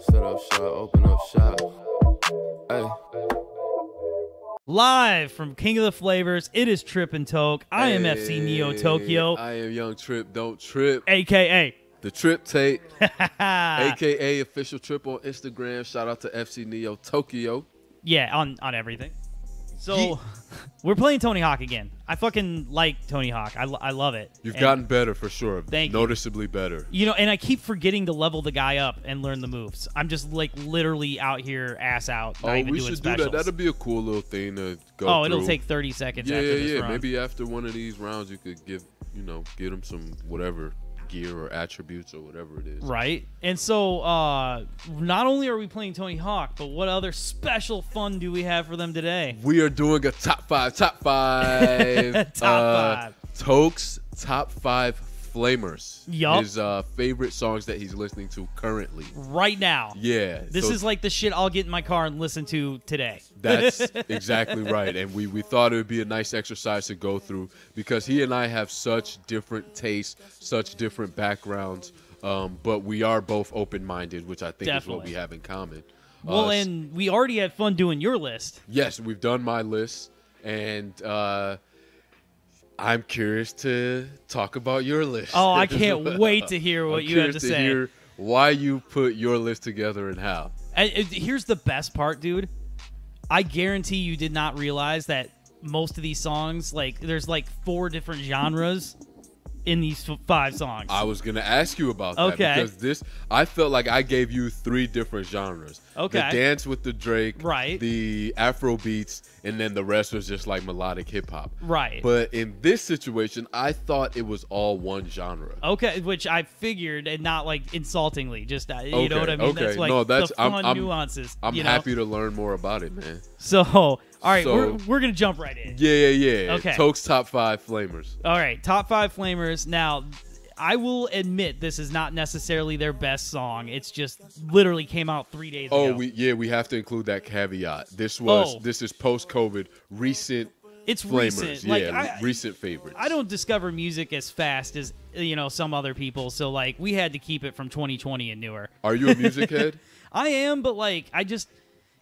Set up shop, open up shop. Hey. Live from King of the Flavors, it is Trip and Toke. I am FC Neo Tokyo. I am Young Trip, don't trip. AKA The Trip Tape. AKA official Trip on Instagram. Shout out to FC Neo Tokyo. Yeah, on everything. So, we're playing Tony Hawk again. I fucking like Tony Hawk. I love it. You've gotten better for sure. Thank you. Noticeably better. You know, and I keep forgetting to level the guy up and learn the moves. I'm just like literally out here ass out, not even we doing should specials. do that. That'll be a cool little thing to go Oh, through. it'll take 30 seconds Yeah, after this yeah. run. Maybe after one of these rounds, you could get him some whatever gear or attributes or whatever it is. Right. And so not only are we playing Tony Hawk, but what other special fun do we have for them today? We are doing a top five. Top five. Toke's top 5 flamers. Yup. His favorite songs that he's listening to currently. Right now. Yeah. This is like the shit I'll get in my car and listen to today. That's exactly right. And we thought it would be a nice exercise to go through because he and I have such different tastes, such different backgrounds, but we are both open-minded, which I think is what we have in common. Well, and we already had fun doing your list. Yes, we've done my list, and I'm curious to talk about your list. Oh, I can't wait to hear what you have to say. Hear why you put your list together and how. Here's the best part, dude. I guarantee you did not realize that most of these songs, like, there's like 4 different genres in these 5 songs. I was going to ask you about that. Okay. Because I felt like I gave you 3 different genres. Okay. The dance with the Drake. Right. The Afro beats. And then the rest was just like melodic hip hop. Right. But in this situation, I thought it was all one genre. Okay, which I figured, and not like insultingly, just you know what I mean. Okay. That's like No, that's the fun nuances. I'm happy to learn more about it, man. So, all right, we're gonna jump right in. Yeah. Okay. Toke's top 5 flamers. All right, top 5 flamers. Now, I will admit this is not necessarily their best song. It's just literally came out 3 days ago. Oh, we have to include that caveat. This is post-COVID, recent. It's flamers. recent. Yeah, recent favorites. I don't discover music as fast as some other people, so like we had to keep it from 2020 and newer. Are you a music head? I am, but like I just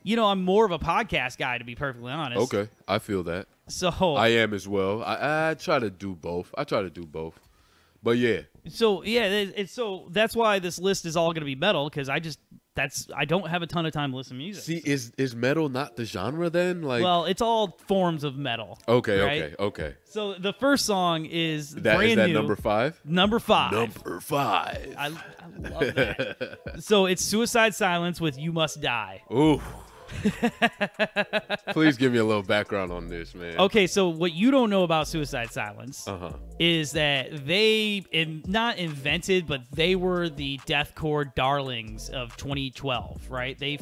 I'm more of a podcast guy, to be perfectly honest. Okay, I feel that. So I am as well. I try to do both. But yeah. So so that's why this list is all going to be metal, because I don't have a ton of time to listen to music. See, is metal not the genre then? Like, well, it's all forms of metal. Okay, right? okay. So the first song is brand new. Is that number 5? Number 5. Number 5. I love that. So it's Suicide Silence with "You Must Die." Ooh. Please give me a little background on this, man. Okay, so what you don't know about Suicide Silence is that they not invented, but they were the deathcore darlings of 2012, right? They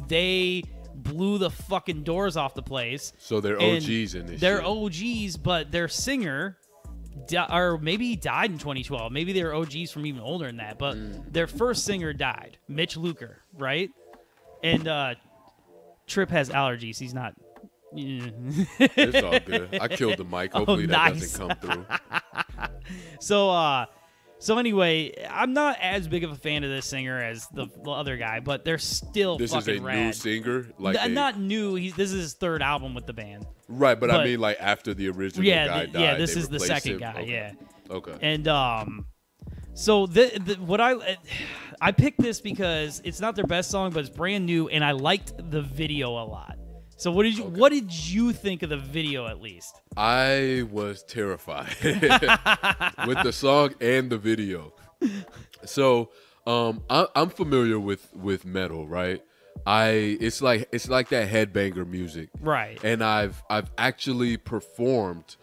they blew the fucking doors off the place. So they're OGs in this. They're OGs, but their singer, or maybe he died in 2012. Maybe they were OGs from even older than that. But their first singer died, Mitch Luker, right? And Trip has allergies. He's not. It's all good. I killed the mic. Hopefully that doesn't come through. So anyway, I'm not as big of a fan of this singer as the other guy, but they're still fucking rad. This is a new singer? Not new. This is his 3rd album with the band. Right, but I mean like after the original guy died. Yeah, this is the second guy, okay. yeah. Okay. And so what I picked this because it's not their best song, but it's brand new, and I liked the video a lot. So what did you think of the video, at least? I was terrified with the song and the video. So I'm familiar with metal, right? It's like that headbanger music, right? And I've actually performed.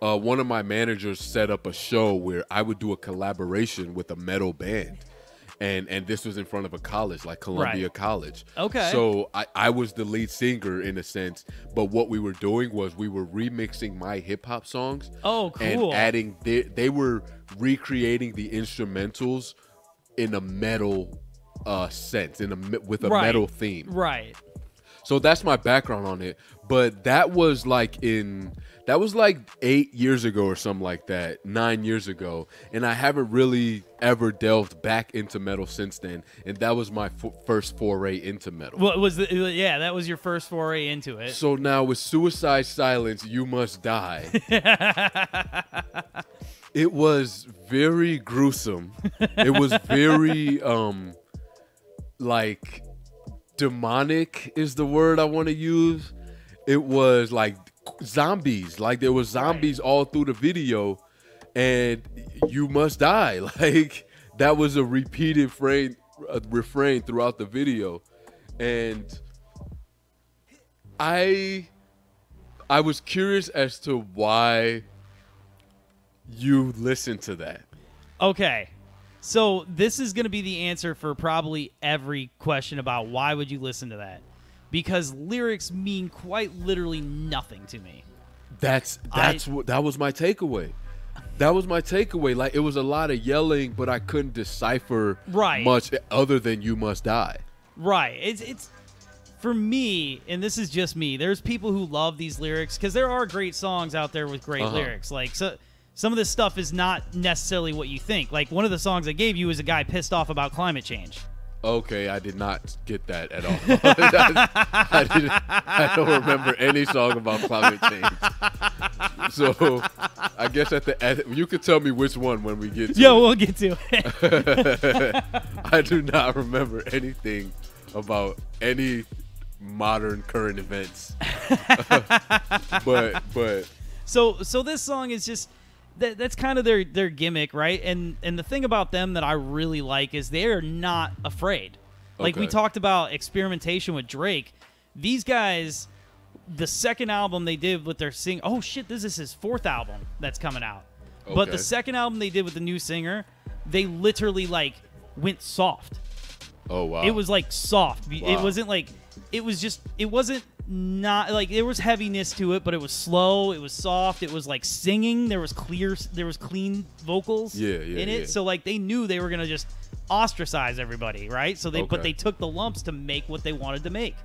One of my managers set up a show where I would do a collaboration with a metal band. And this was in front of a college, like Columbia College. Okay. So I was the lead singer in a sense, but what we were doing was we were remixing my hip hop songs. Oh, cool. And adding, they were recreating the instrumentals in a metal sense, with a metal theme. Right. So that's my background on it. But that was like 8 years ago or something like that, 9 years ago, and I haven't really ever delved back into metal since then. And that was my first foray into metal. What was yeah, that was your first foray into it. So now with Suicide Silence, You Must Die. It was very gruesome. It was very like demonic is the word I want to use. It was like zombies. Like there was zombies all through the video, and you must die. Like that was a repeated refrain throughout the video. And I was curious as to why you listen to that. Okay. So this is going to be the answer for probably every question about why would you listen to that. Because lyrics mean quite literally nothing to me. That was my takeaway. That was my takeaway. Like it was a lot of yelling, but I couldn't decipher much other than you must die. Right. It's for me, and this is just me. There's people who love these lyrics because there are great songs out there with great lyrics. Like some of this stuff is not necessarily what you think. Like one of the songs I gave you is a guy pissed off about climate change. Okay, I did not get that at all. I don't remember any song about climate change. So I guess you could tell me which one when we get to it. We'll get to it. I do not remember anything about any modern current events. but so this song is just that's kind of their gimmick, right? And the thing about them that I really like is they're not afraid. Like we talked about experimentation with Drake. These guys, the second album they did with their oh shit, this is his fourth album that's coming out. Okay. But the second album they did with the new singer, they literally like went soft. Oh wow. It was like soft. Wow. It wasn't like it wasn't not like there was heaviness to it, but it was slow, it was soft, it was like singing, there was clean vocals in it. So like they knew they were gonna just ostracize everybody, right? So but they took the lumps to make what they wanted to make.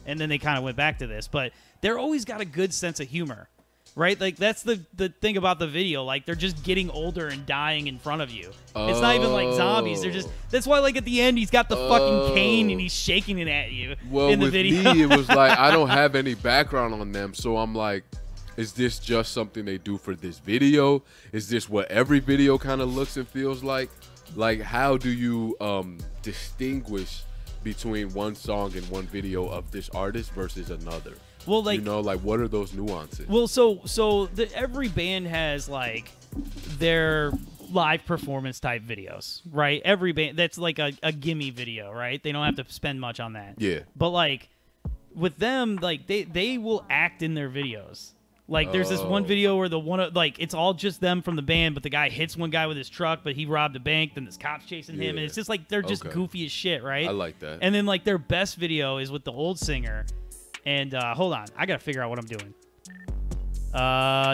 And then they kind of went back to this. But they're always got a good sense of humor. Right? Like, that's the thing about the video. Like, they're just getting older and dying in front of you. It's not even like zombies. They're just... That's why, like, at the end, he's got the fucking cane and he's shaking it at you in the video. Well, with me, it was like, I don't have any background on them. So I'm like, is this just something they do for this video? Is this what every video kind of looks and feels like? Like, how do you distinguish between one song and one video of this artist versus another? Well, like, you know, like what are those nuances? Well, every band has like their live performance type videos, right? Every band that's like a gimme video, right? They don't have to spend much on that. Yeah. But like with them, like they will act in their videos. Like there's this one video where it's all just them from the band, but the guy hits one guy with his truck, but he robbed a bank, then this cop's chasing him, and it's just like they're just goofy as shit, right? I like that. And then like their best video is with the old singer. And hold on, I gotta figure out what I'm doing.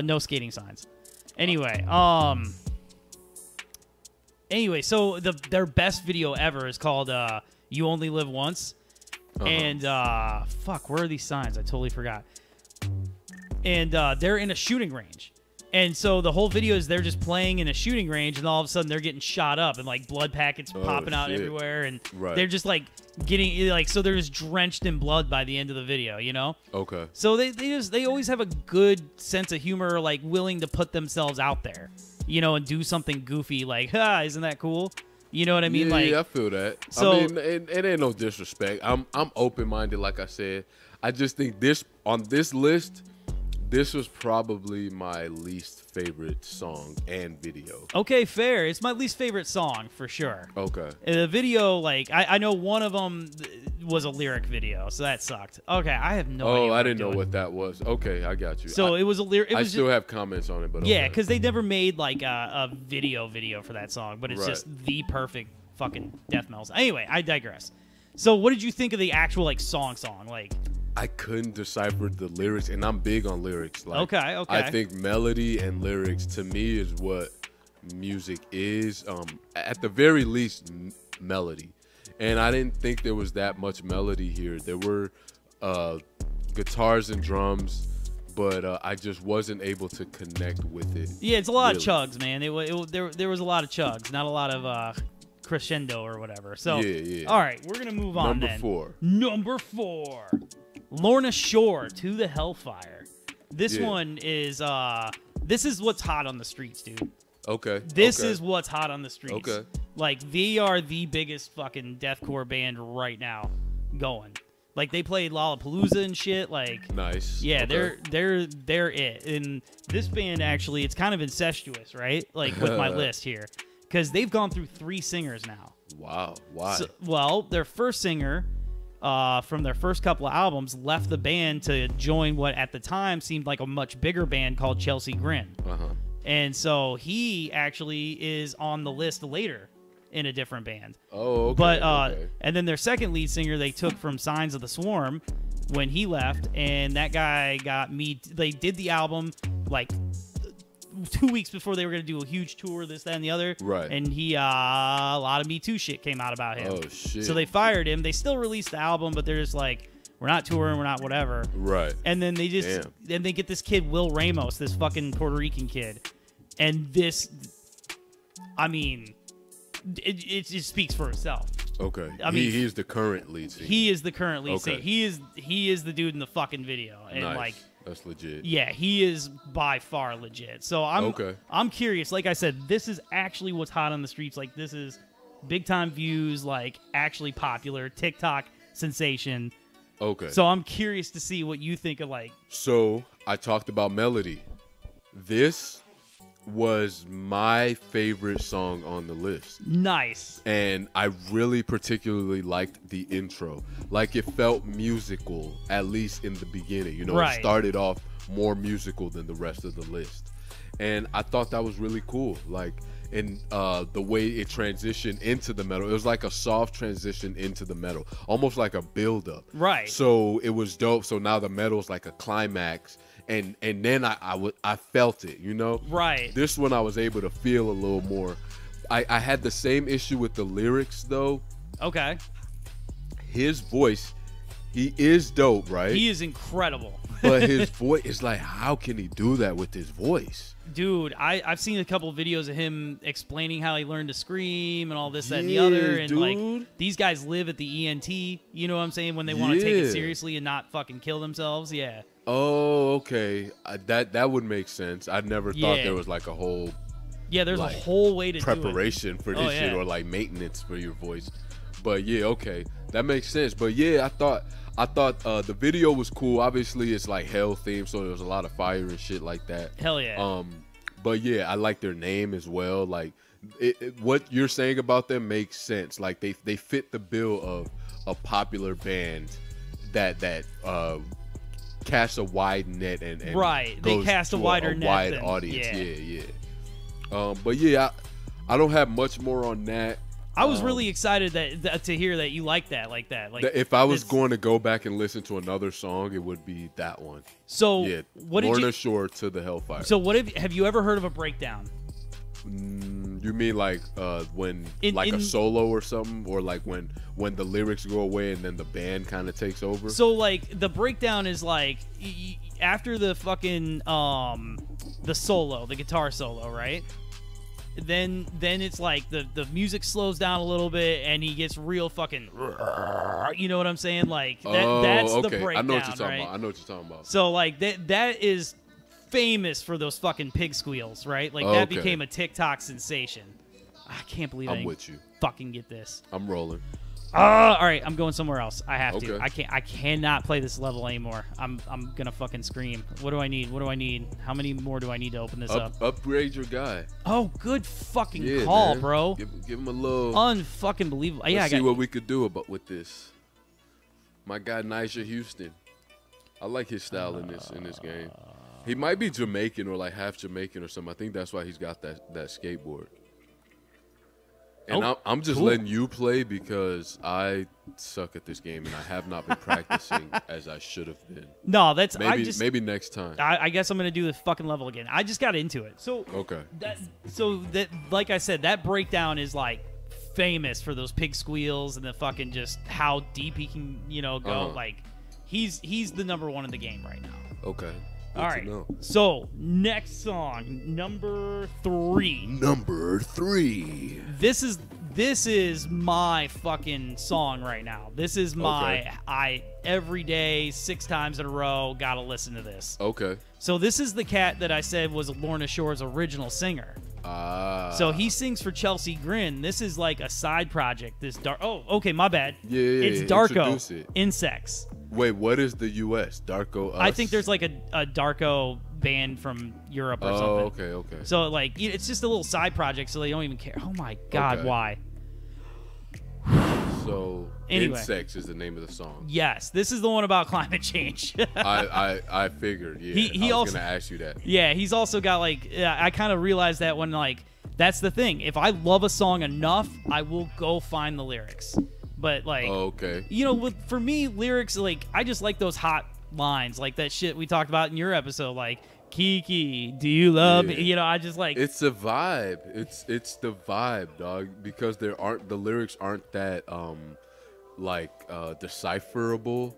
No skating signs. Anyway, so their best video ever is called "You Only Live Once," and fuck, where are these signs? I totally forgot. And they're in a shooting range. And so the whole video is they're just playing in a shooting range, and all of a sudden they're getting shot up, and like blood packets popping out everywhere, and they're just like getting like so they're just drenched in blood by the end of the video, you know? Okay. So they always have a good sense of humor, like willing to put themselves out there, you know, and do something goofy, like isn't that cool? You know what I mean? Yeah, I feel that. So, I mean, it ain't no disrespect. I'm open minded, like I said. I just think on this list. This was probably my least favorite song and video. Okay, fair. It's my least favorite song for sure. Okay. The video, like, I know one of them was a lyric video, so that sucked. Okay, I have no idea. Oh, I didn't know what that was. Okay, I got you. So it was a lyric. I still have comments on it, but yeah, because they never made like a video for that song, but it's just the perfect fucking death metal. Anyway, I digress. So what did you think of the actual like song? Like, I couldn't decipher the lyrics, and I'm big on lyrics. Like, okay. I think melody and lyrics to me is what music is. At the very least, melody. And I didn't think there was that much melody here. There were guitars and drums, but I just wasn't able to connect with it. Yeah, it's a lot of chugs, man. There was a lot of chugs, not a lot of crescendo or whatever. So, yeah. All right, we're gonna move on. Number 4, Lorna Shore, To the Hellfire. This one is this is what's hot on the streets, dude. Okay. This is what's hot on the streets. Okay. Like, they are the biggest fucking deathcore band right now going. Like, they played Lollapalooza and shit. Like, nice. Yeah, they're it. And this band, actually, it's kind of incestuous, right? Like, with my list here, because they've gone through 3 singers now. Wow. Why? So, well, their first singer from their first couple of albums left the band to join what at the time seemed like a much bigger band called Chelsea Grin. And so he actually is on the list later in a different band. Oh, okay. But and then their second lead singer they took from Signs of the Swarm when he left, and that guy got me. They did the album like 2 weeks before they were going to do a huge tour, this, that, and the other. Right. And he, a lot of Me Too shit came out about him. Oh, shit. So they fired him. They still released the album, but they're just like, we're not touring, we're not whatever. Right. And then they just, then they get this kid, Will Ramos, this fucking Puerto Rican kid. And this, I mean, it speaks for itself. Okay. I mean, he's the current lead singer. He is the current lead singer. He is the dude in the fucking video. And nice. like, that's legit. Yeah, he is by far legit. So I'm curious. Like I said, this is actually what's hot on the streets. Like, this is big time views, like actually popular, TikTok sensation. Okay. So I'm curious to see what you think of like. So I talked about melody. This was my favorite song on the list. Nice. And I really particularly liked the intro. Like, it felt musical, at least in the beginning. You know, It started off more musical than the rest of the list. And I thought that was really cool. Like, in the way it transitioned into the metal. It was like a soft transition into the metal. Almost like a build-up. Right. So it was dope. So now the metal's like a climax. And then I felt it, you know? Right. This one I was able to feel a little more. I had the same issue with the lyrics, though. Okay. His voice, he is dope, right? He is incredible. But his voice is like, how can he do that with his voice? Dude, I've seen a couple of videos of him explaining how he learned to scream and all this, that, and the other. And, like, these guys live at the ENT, you know what I'm saying? When they want to take it seriously and not fucking kill themselves, yeah. Oh, okay. That would make sense. I never thought there was like a whole there's a whole way to preparation for this shit or like maintenance for your voice. But yeah, okay, that makes sense. But yeah, I thought the video was cool. Obviously, it's like hell themed, so there was a lot of fire and shit like that. Hell yeah. But yeah, I like their name as well. Like, what you're saying about them makes sense. Like, they fit the bill of a popular band that cast a wide net and they cast a wider net wide audience. But yeah, I don't have much more on that. I was really excited to hear that you like that. Like if I was going to go back and listen to another song, it would be that one. So yeah, what Lorna Shore, To the Hellfire. So what have you ever heard of a breakdown? You mean like when a solo or something, or like when the lyrics go away and then the band kind of takes over? So like the breakdown is like after the fucking the solo, the guitar solo, right? Then it's like the music slows down a little bit and he gets real fucking, you know what I'm saying? Like that's the breakdown. I know what you're talking right? about. I know what you're talking about. So like that is famous for those fucking pig squeals, right? Like that became a TikTok sensation. I can't believe I'm with you. Fucking get this. I'm rolling. All right, I'm going somewhere else. I have to. Okay. I cannot play this level anymore. I'm gonna fucking scream. What do I need? How many more do I need to open this up? Upgrade your guy. Oh, good fucking call, man. bro. Give him a little. Unfucking believable. Yeah, Let's see what we could do with this. My guy Nigel Houston. I like his style in this game. He might be Jamaican or like half Jamaican or something. I think that's why he's got that skateboard. And I'm just letting you play because I suck at this game and I have not been practicing as I should have been. No, that's maybe next time. I guess I'm gonna do the fucking level again. I just got into it. So that like I said, that breakdown is like famous for those pig squeals and the fucking just how deep he can go. Like he's the number one in the game right now. Okay. Good All right. to know. So next song, number 3. Number 3. This is my fucking song right now. This is my every day 6 times in a row gotta listen to this. Okay. So this is the cat that I said was Lorna Shore's original singer. So he sings for Chelsea Grin. This is like a side project. This dark. Oh, okay, my bad. Yeah. It's Darko. Introduce it. Insects. Wait, what is the U.S.? Darko Us? I think there's like a Darko band from Europe or something. Okay. So like it's just a little side project, so they don't even care. Oh my God, Okay. why? So Anyway. Insects is the name of the song. Yes, this is the one about climate change. I figured. Yeah. He I was also- gonna ask you that. Yeah, he's also got like I kind of realized that when like that's the thing. If I love a song enough, I will go find the lyrics. But like, Okay. you know, for me, lyrics like I just like those hot lines, like that shit we talked about in your episode, like Kiki, do you love me? You know, I just like It's a vibe. It's the vibe, dog. Because the lyrics aren't that decipherable.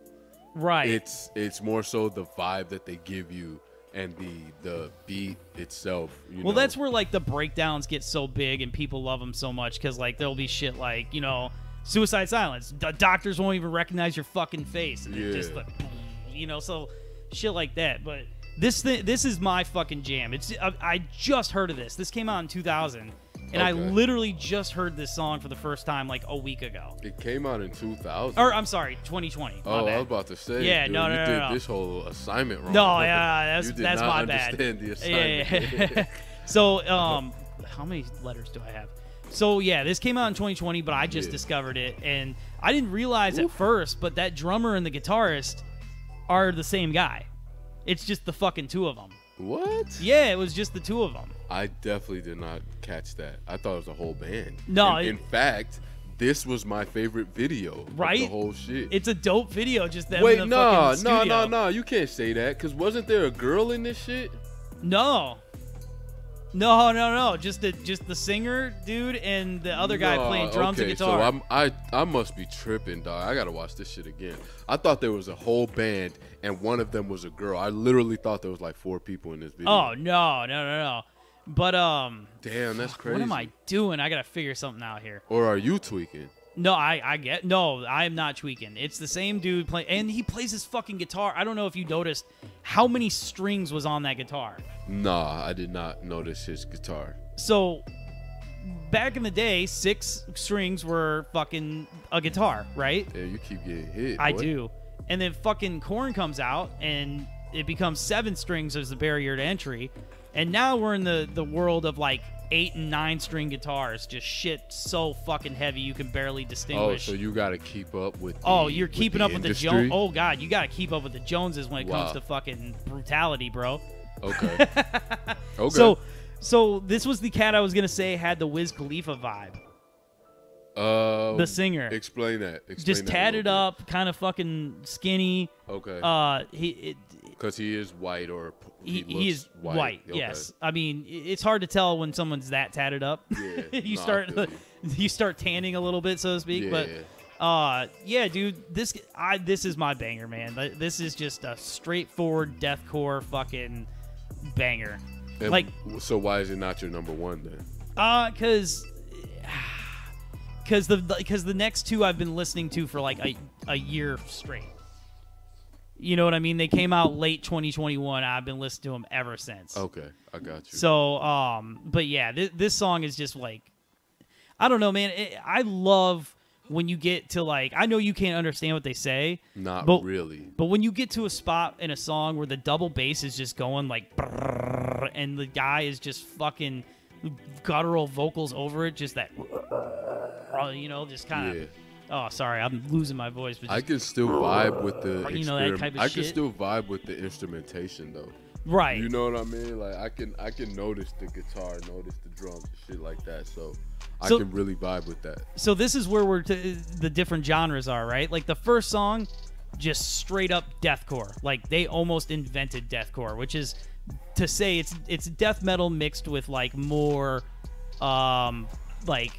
right. It's more so the vibe that they give you and the beat itself. You know? That's where like the breakdowns get so big and people love them so much because like there'll be shit like, you know, Suicide Silence. The doctors won't even recognize your fucking face, and they're just like, you know, so shit like that. But this is my fucking jam. I just heard of this. This came out in 2000, and I literally just heard this song for the first time like a week ago. It came out in 2000. Or I'm sorry, 2020. My I bad. was about to say. Yeah, dude, no, you no, did no. this whole assignment wrong. No, yeah, You did that's not my bad. understand the assignment. Yeah. So, how many letters do I have? So yeah, this came out in 2020, but I just discovered it, and I didn't realize at first, but that drummer and the guitarist are the same guy. It's just the fucking two of them. What? Yeah, it was just the two of them. I definitely did not catch that. I thought it was a whole band. No, in fact, this was my favorite video. Right? Of the whole shit. It's a dope video, just them Wait, in the fucking studio. no. You can't say that, because wasn't there a girl in this shit? No. Just the singer dude and the other guy playing drums and guitar. So I must be tripping, dog. I gotta watch this shit again. I thought there was a whole band and one of them was a girl. I literally thought there was like 4 people in this video. Oh no. But damn, that's crazy. what am I doing? I gotta figure something out here. Or are you tweaking? No, I am not tweaking. It's the same dude playing, and he plays his fucking guitar. I don't know if you noticed how many strings was on that guitar. Nah, I did not notice his guitar. So, back in the day, 6 strings were fucking a guitar, right? Yeah, you keep getting hit. I boy. do. And then fucking Korn comes out, and it becomes 7 strings as the barrier to entry. And now we're in the world of like 8 and 9 string guitars, just shit so fucking heavy you can barely distinguish. Oh, so you got to keep up with. You're keeping up with the Jones. Oh god, you got to keep up with the Joneses when it comes Wow. to fucking brutality, bro. Okay. Okay. So this was the cat I was gonna say had the Wiz Khalifa vibe. The singer. Explain that. Just tatted up, kind of fucking skinny. Okay. Because he is white, or he is white. Okay. Yes. I mean, it's hard to tell when someone's that tatted up. Yeah. you No, I start feel you start tanning a little bit, so to speak. Yeah. But yeah, dude, this is my banger, man. This is just a straightforward deathcore fucking banger. And like, so why is it not your number 1 then? Because the next 2 I've been listening to for like a year straight. You know what I mean? They came out late 2021. I've been listening to them ever since. Okay, I got you. So, but yeah, this song is just like, I don't know, man. I love when you get to like, I know you can't understand what they say. Not really. But when you get to a spot in a song where the double bass is just going like, brrr, and the guy is just fucking guttural vocals over it, just that, you know, just kind of. Yeah. Oh, sorry, I'm losing my voice. But I can still vibe with the. that type of I shit. can still vibe with the instrumentation though. Right. You know what I mean? Like I can notice the guitar, notice the drums, shit like that. So I can really vibe with that. So this is where the different genres are, right? Like the first song, just straight up deathcore. Like they almost invented deathcore, which is to say it's death metal mixed with like more like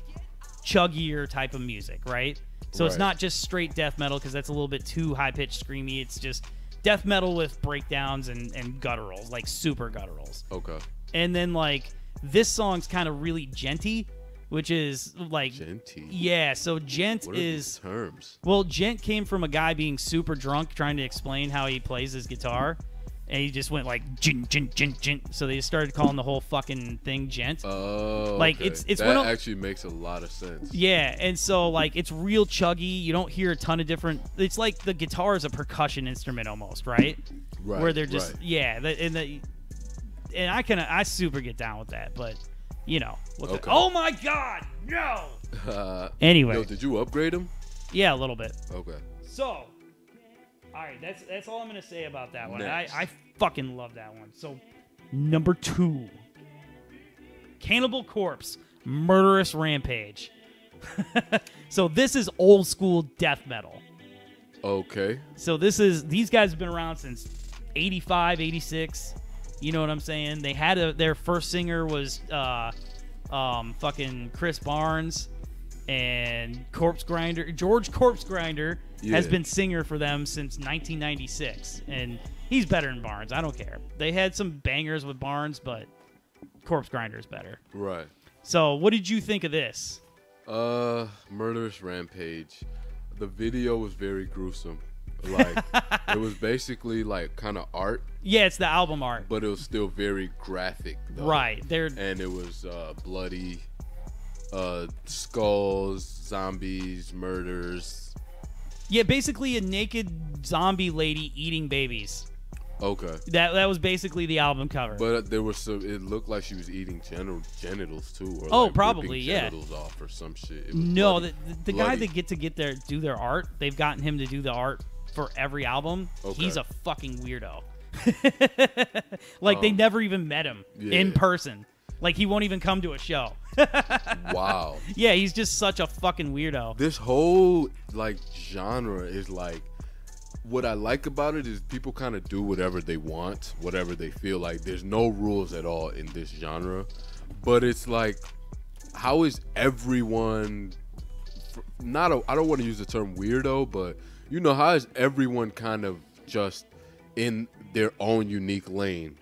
chuggier type of music, right? So it's not just straight death metal because that's a little bit too high-pitched screamy. It's just death metal with breakdowns and gutturals, like super gutturals. Okay. And then, like, this song's kind of really genty, which is, like... Genty? Yeah, so gent what are is... these terms? Well, gent came from a guy being super drunk trying to explain how he plays his guitar. And he just went like gent, gent, gent, gent. So they started calling the whole fucking thing gent. Oh, like okay. it's that actually makes a lot of sense. Yeah, and so like it's real chuggy. You don't hear a ton of different. It's like the guitar is a percussion instrument almost, right? Right. Where they're just and I super get down with that, but you know. Oh my God, no. Anyway, yo, did you upgrade him? Yeah, a little bit. Okay. So. All right, that's all I'm going to say about that one. Next. I fucking love that one. So, number 2. Cannibal Corpse, Murderous Rampage. So, this is old school death metal. Okay. So, these guys have been around since 85, 86. You know what I'm saying? They had their first singer was fucking Chris Barnes. And George Corpse Grinder has been singer for them since 1996. And he's better than Barnes. I don't care. They had some bangers with Barnes, but Corpse Grinder is better. Right. So what did you think of this? Murderous Rampage. The video was very gruesome. Like, it was basically like kind of art. Yeah, it's the album art. But it was still very graphic, though. Right. And it was bloody. Skulls, zombies, murders. Yeah, basically a naked zombie lady eating babies. Okay. That was basically the album cover. But there was some. It looked like she was eating genitals too. Or like probably, genitals off or some shit. No, the guy that do their art, they've gotten him to do the art for every album. Okay. He's a fucking weirdo. Like they never even met him in person. Like, he won't even come to a show. Wow. Yeah, he's just such a fucking weirdo. This whole, like, genre is, like, what I like about it is people kind of do whatever they want, whatever they feel like. There's no rules at all in this genre. But it's like, how is everyone, I don't want to use the term weirdo, but, you know, how is everyone kind of just in their own unique lane?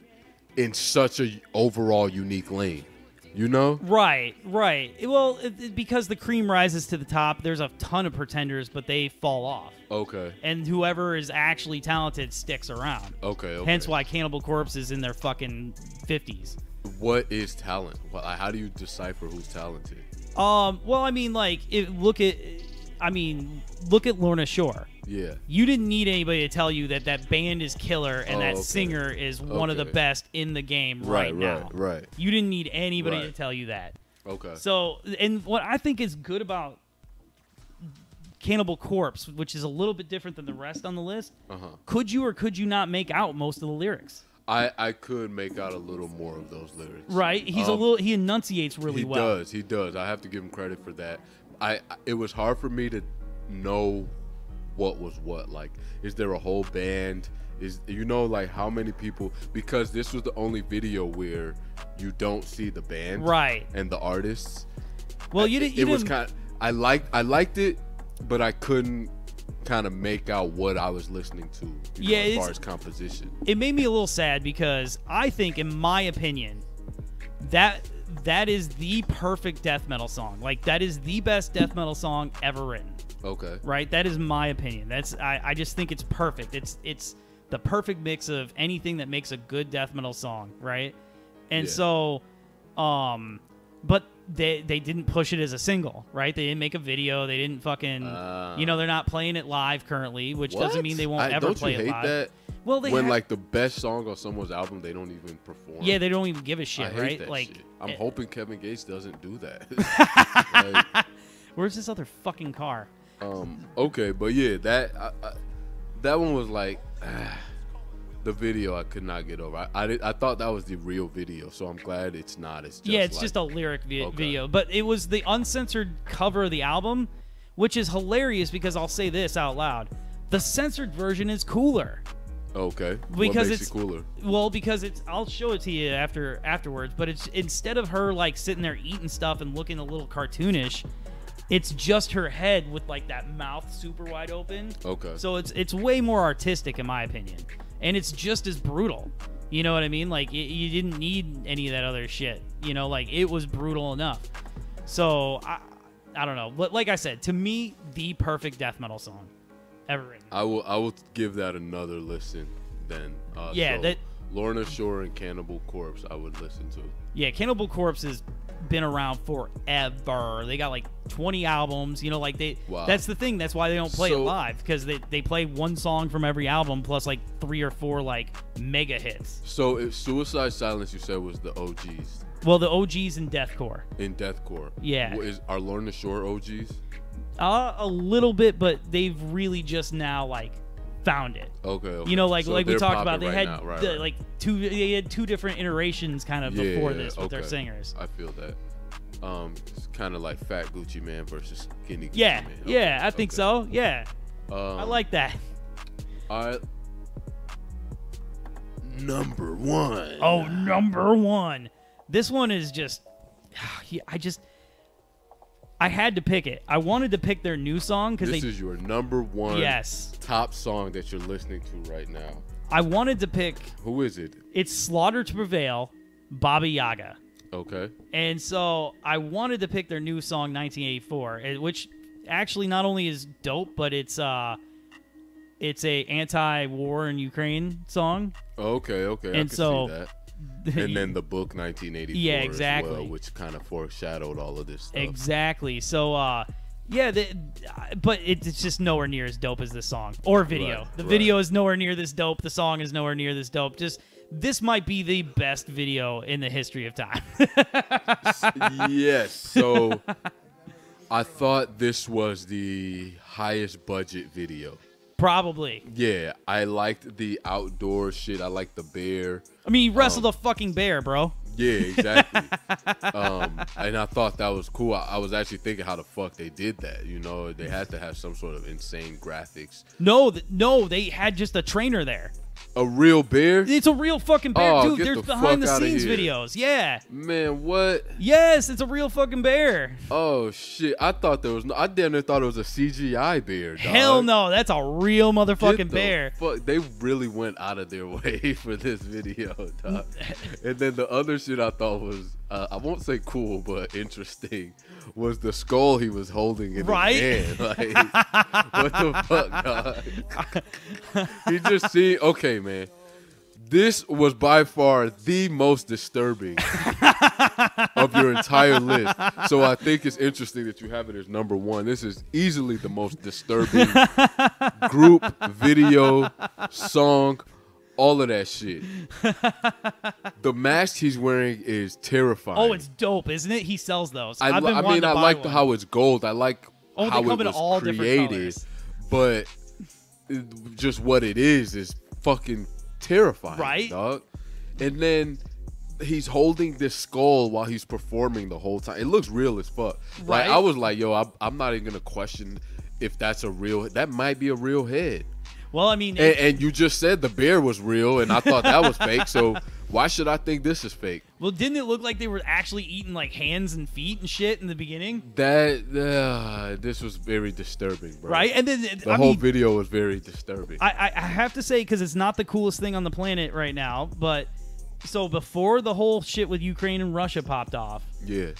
In such a overall unique lane, you know? Right. Well, because the cream rises to the top, there's a ton of pretenders, but they fall off. Okay. And whoever is actually talented sticks around. Okay. Hence why Cannibal Corpse is in their fucking 50s. What is talent? How do you decipher who's talented? Well, I mean, like, look at Lorna Shore. Yeah. You didn't need anybody to tell you that band is killer and that singer is one of the best in the game right now. Right. You didn't need anybody to tell you that. Okay. So, and what I think is good about Cannibal Corpse, which is a little bit different than the rest on the list, could you or could you not make out most of the lyrics? I could make out a little more of those lyrics. Right. He's he enunciates really well. He does. I have to give him credit for that. It was hard for me to know what was what. Like, is there a whole band? Like how many people? Because this was the only video where you don't see the band, right, and the artists. Well, it was kind of, I liked it, but I couldn't kind of make out what I was listening to. As far as composition, it made me a little sad because I think, in my opinion, that is the perfect death metal song. Like, that is the best death metal song ever written. Okay. Right? That is my opinion. I just think it's perfect. It's the perfect mix of anything that makes a good death metal song, right? And so but they didn't push it as a single, right? They didn't make a video. They didn't fucking they're not playing it live currently, which doesn't mean they won't ever play it live. That? Well, like the best song on someone's album, they don't even perform. Yeah, they don't even give a shit, I hate right? That like, shit. I'm hoping Kevin Gates doesn't do that. Like, where's this other fucking car? Okay, but yeah, that one was like the video I could not get over. I thought that was the real video, so I'm glad it's not. It's just just a lyric video, but it was the uncensored cover of the album, which is hilarious because I'll say this out loud: the censored version is cooler. Okay. Because what makes it cooler? Well, because I'll show it to you afterwards, but it's instead of her like sitting there eating stuff and looking a little cartoonish, It's just her head with like that mouth super wide open. Okay. So it's way more artistic in my opinion, and it's just as brutal. You know what I mean? Like you didn't need any of that other shit. You know, like it was brutal enough. So I don't know. Like I said, to me, the perfect death metal song ever written. I will give that another listen then. Yeah, so that Lorna Shore and Cannibal Corpse I would listen to. Yeah, Cannibal Corpse has been around forever. They got like 20 albums. You know, like that's the thing. That's why they don't play it live, because they play one song from every album plus like 3 or 4 like mega hits. So if Suicide Silence you said was the OGs. Well, the OGs in deathcore. In deathcore. Yeah. Are Lorna Shore OGs? A little bit, but they've really just now like found it. Okay. You know, like we talked about, they right had now. like two different iterations kind of before this with their singers. I feel that. It's kind of like Fat Gucci Man versus Skinny Gucci Man. Man. Yeah, I think so. Yeah. I like that. Number 1. Oh, number 1. This one is just, I had to pick it. I wanted to pick their new song because this is your number 1 top song that you're listening to right now. I wanted to pick. Who is it? It's Slaughter to Prevail, Baba Yaga. Okay. And so I wanted to pick their new song, 1984, which actually not only is dope, but it's a anti-war in Ukraine song. Okay. And I can so see that. And then the book 1984 yeah, exactly. as well, which kind of foreshadowed all of this stuff. Exactly. So, yeah, but it's just nowhere near as dope as this song or video. Right, the video is nowhere near this dope. The song is nowhere near this dope. Just this might be the best video in the history of time. Yes. So I thought this was the highest budget video. Probably. Yeah, I liked the outdoor shit. I liked the bear. I mean, he wrestled a fucking bear, bro. Yeah, exactly. And I thought that was cool. I was actually thinking how the fuck they did that. You know, they had to have some sort of insane graphics. No, they had just a trainer there. A real bear? It's a real fucking bear, Oh, dude. There's behind the scenes videos. Yeah. Man, what? Yes, it's a real fucking bear. Oh shit! I thought there was no. I damn near thought it was a CGI bear. Dog. Hell no, that's a real motherfucking bear. Fuck, they really went out of their way for this video, dog. And then the other shit I thought was, I won't say cool, but interesting, was the skull he was holding in his hand. Like, what the fuck, dog? He just see. Okay, man. This was by far the most disturbing of your entire list. So I think it's interesting that you have it as number 1. This is easily the most disturbing group, video, song, all of that shit. The mask he's wearing is terrifying. Oh, it's dope, isn't it? He sells those. I like how it's gold. I like how it was all created. But just what it is fucking terrifying, right, dog? And then he's holding this skull while he's performing the whole time. It looks real as fuck. Right. Like, I was like, yo, I'm not even gonna question if that's a real. That might be a real head. Well, I mean, and you just said the bear was real, and I thought that was fake. So why should I think this is fake? Well, didn't it look like they were actually eating like hands and feet and shit in the beginning? This was very disturbing, bro. Right, and then the whole video was very disturbing. I have to say, because it's not the coolest thing on the planet right now, but so before the whole shit with Ukraine and Russia popped off, yeah,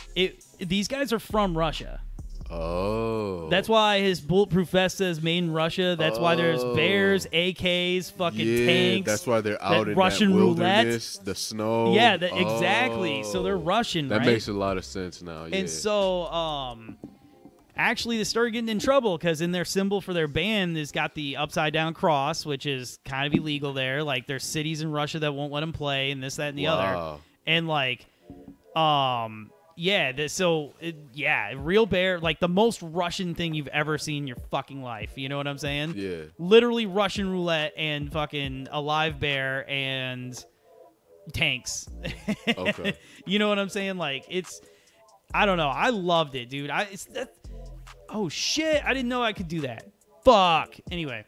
these guys are from Russia. Oh. That's why his bulletproof vest says made in Russia. That's why there's bears, AKs, fucking tanks. That's why they're out in Russian that wilderness, roulette. The snow. Yeah, exactly. So they're Russian, that right? makes a lot of sense now, yeah. And so, actually, they started getting in trouble because in their symbol for their band, it's got the upside down cross, which is kind of illegal there. Like, there's cities in Russia that won't let them play, and this, that, and the other. And like, yeah, real bear, like the most Russian thing you've ever seen in your fucking life. You know what I'm saying? Yeah. Literally Russian roulette and fucking a live bear and tanks. Okay. You know what I'm saying? Like, I don't know. I loved it, dude. Oh shit! I didn't know I could do that. Fuck. Anyway,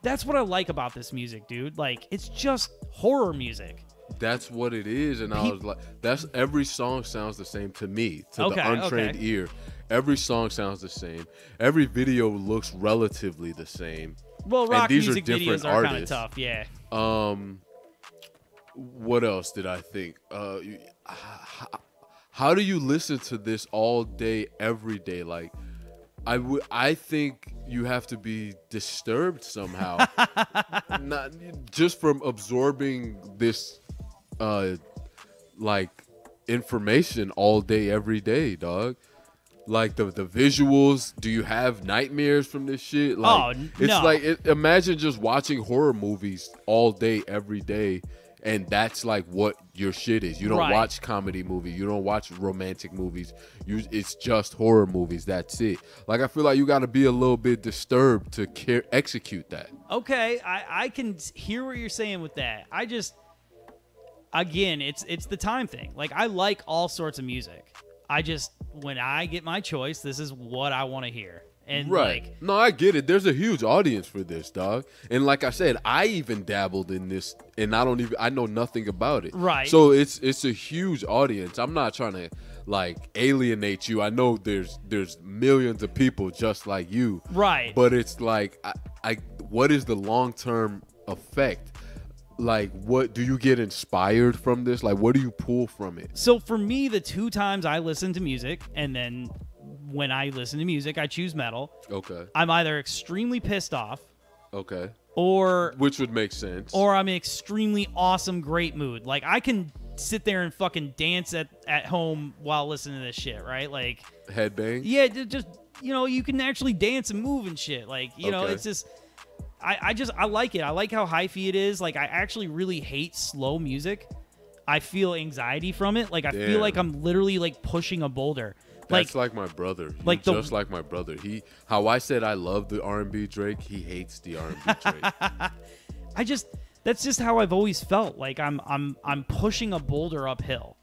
that's what I like about this music, dude. Like, it's just horror music. That's what it is, and I was like, every song sounds the same to me, to the untrained ear. Every song sounds the same. Every video looks relatively the same. Well, rock these music are different videos are kind of artists. tough, yeah. What else did I think? How do you listen to this all day, every day? Like, I think you have to be disturbed somehow, not just from absorbing this, like, information all day, every day, dog. Like the visuals. Do you have nightmares from this shit? Like, it's no. like imagine just watching horror movies all day, every day. And that's like what your shit is. You don't watch comedy movies. You don't watch romantic movies. It's just horror movies. That's it. Like, I feel like you got to be a little bit disturbed to execute that. Okay, I can hear what you're saying with that. I just, again, it's the time thing. Like, I like all sorts of music. When I get my choice, this is what I want to hear. And right. No, I get it. There's a huge audience for this, dog. And like I said, I even dabbled in this, and I know nothing about it. Right. So it's a huge audience. I'm not trying to like alienate you. I know there's millions of people just like you. Right. But it's like, what is the long-term effect? Like, what do you get inspired from this? Like, what do you pull from it? So for me, the 2 times I listen to music, and then when I listen to music, I choose metal. Okay. I'm either extremely pissed off. Okay. Or which would make sense. Or I'm in extremely awesome, great mood. Like, I can sit there and fucking dance at home while listening to this shit, right? Like, headbang? Yeah, just, you can actually dance and move and shit. Like, it's just, I like it. I like how hyphy it is. Like, I actually really hate slow music. I feel anxiety from it. Like, I feel like I'm literally, like, pushing a boulder. That's like my brother. Just like my brother. How I said I love the R&B Drake, he hates the R&B Drake. That's just how I've always felt. Like, I'm pushing a boulder uphill,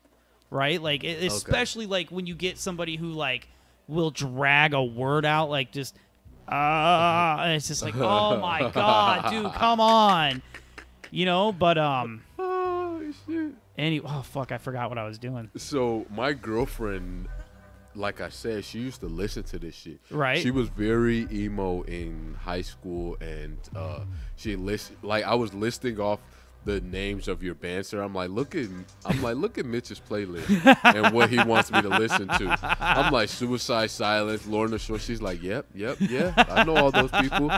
right? Like, especially like when you get somebody who like will drag a word out, like just and it's just like, oh my god, dude, come on, But oh shit. Oh fuck, I forgot what I was doing. So my girlfriend, like I said, she used to listen to this shit. Right. She was very emo in high school, and she like I was listing off the names of your band, sir. I'm like, look at Mitch's playlist and what he wants me to listen to. I'm like, Suicide Silence, Lorna Shore. She's like, yep, yeah. I know all those people.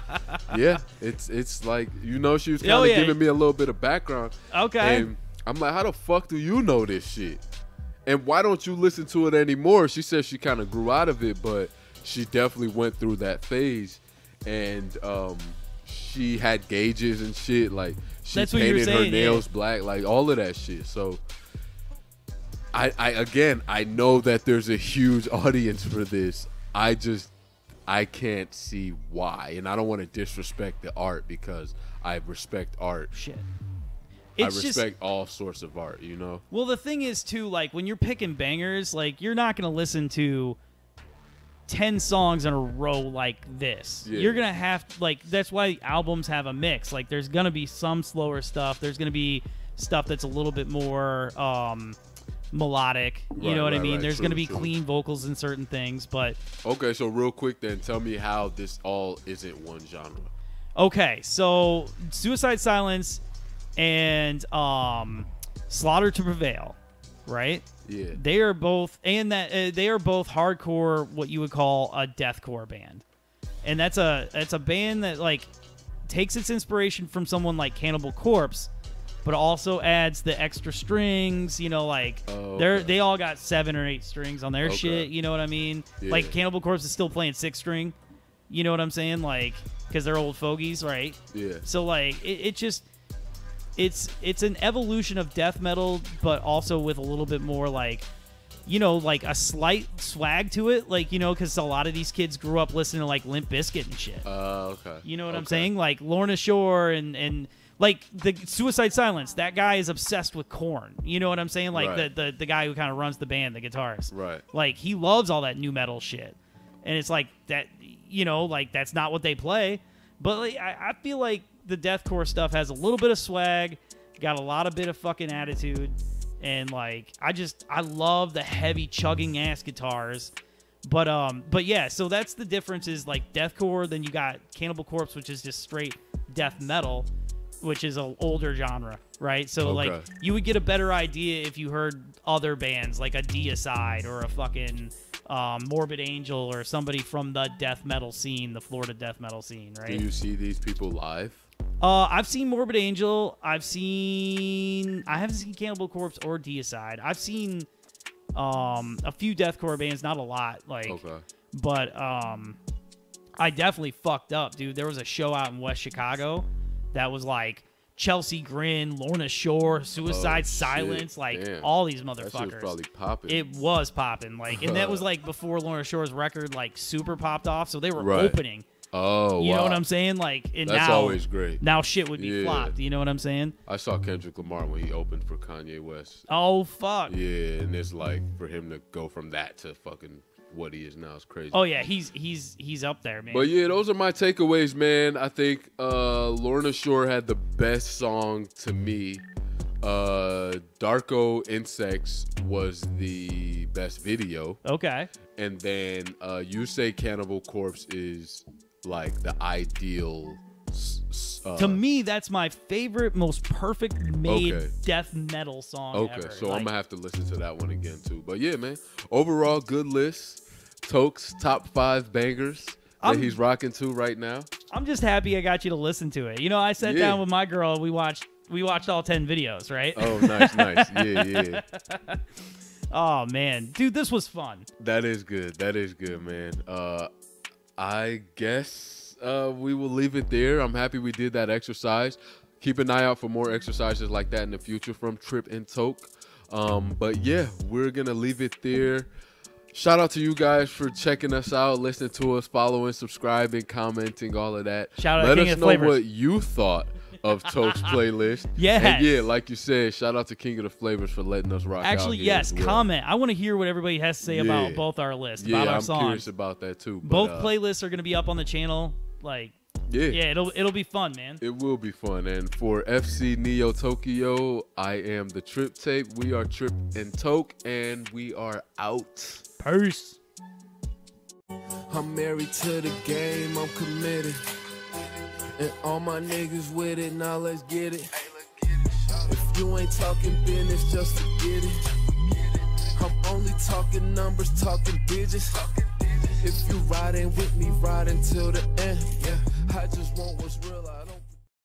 Yeah, it's like, she was kind of giving me a little bit of background. Okay. And I'm like, how the fuck do you know this shit? And why don't you listen to it anymore? She said she kind of grew out of it, but she definitely went through that phase. And she had gauges and shit. Like, she painted her nails black, like all of that shit. So I know that there's a huge audience for this. I can't see why. And I don't want to disrespect the art because I respect art. Shit. I respect all sorts of art, Well, the thing is, too, like, when you're picking bangers, like, you're not going to listen to 10 songs in a row like this. Yeah. You're going to have, like, that's why albums have a mix. Like, there's going to be some slower stuff. There's going to be stuff that's a little bit more melodic. You know what I mean? There's going to be clean vocals in certain things, but... Okay, so real quick then, tell me how this all isn't one genre. Okay, so Suicide Silence... and Slaughter to Prevail, right? Yeah. They are both hardcore, what you would call a deathcore band. And that's a band that like takes its inspiration from someone like Cannibal Corpse, but also adds the extra strings, they all got 7 or 8 strings on their shit, you know what I mean? Yeah. Like Cannibal Corpse is still playing 6 string. You know what I'm saying? Like, cuz they're old fogies, right? Yeah. So like it's an evolution of death metal, but also with a little bit more like, like a slight swag to it, like, because a lot of these kids grew up listening to like Limp Bizkit and shit. Okay. You know what I'm saying? Like Lorna Shore and like the Suicide Silence. That guy is obsessed with Korn. You know what I'm saying? Like the guy who kind of runs the band, the guitarist. Right. Like he loves all that new metal shit, and it's like that. Like that's not what they play, but like I feel like the deathcore stuff has a little bit of swag, got a lot of bit of fucking attitude, and like I love the heavy chugging ass guitars But yeah, so that's the difference is like deathcore. Then you got Cannibal Corpse, which is just straight death metal, which is an older genre, right? So like you would get a better idea if you heard other bands like a Deicide or a fucking Morbid Angel or somebody from the death metal scene, the Florida death metal scene, right? Do you see these people live? I've seen Morbid Angel. I haven't seen Cannibal Corpse or Deicide. I've seen a few deathcore bands, not a lot, but I definitely fucked up, dude. There was a show out in West Chicago that was like Chelsea Grin, Lorna Shore, Suicide Silence, like all these motherfuckers. That shit was probably popping. It was popping, like, and that was like before Lorna Shore's record like super popped off, so they were opening. Oh, you know what I'm saying? Like, and that's now, always great. Now shit would be flopped. You know what I'm saying? I saw Kendrick Lamar when he opened for Kanye West. Oh fuck. Yeah, and it's like for him to go from that to fucking what he is now is crazy. Oh yeah, he's up there, man. But yeah, those are my takeaways, man. I think Lorna Shore had the best song to me. Darko Insects was the best video. Okay. And then you say Cannibal Corpse is like the ideal. To me, that's my favorite, most perfect made death metal song ever. So I'm gonna have to listen to that one again too. But yeah, man, overall good list. Toke's top 5 bangers that he's rocking to right now. I'm just happy I got you to listen to it. You know, I sat down with my girl. We watched all 10 videos, right? Oh, nice. Yeah. Oh man, dude, this was fun. That is good, man. I guess we will leave it there. I'm happy we did that exercise. Keep an eye out for more exercises like that in the future from Trip and Toke. But yeah, we're gonna leave it there. Shout out to you guys for checking us out, listening to us, following, subscribing, commenting, all of that. Shout out Let to King us of know Flavors. what you thought of Toke's playlist. Yes. And yeah, like you said, shout out to King of the Flavors for letting us rock Actually, out yes, well. Comment. I want to hear what everybody has to say about both our lists, about our songs. I'm curious about that too. Both playlists are going to be up on the channel. Like, yeah, it'll be fun, man. It will be fun. And for FC Neo Tokyo, I am the Trip Tape. We are Trip and Toke, and we are out. Peace. I'm married to the game, I'm committed. And all my niggas with it, now let's get it. If you ain't talking business, just forget it. I'm only talking numbers, talking digits. If you riding with me, ride until the end. Yeah, I just want what's real.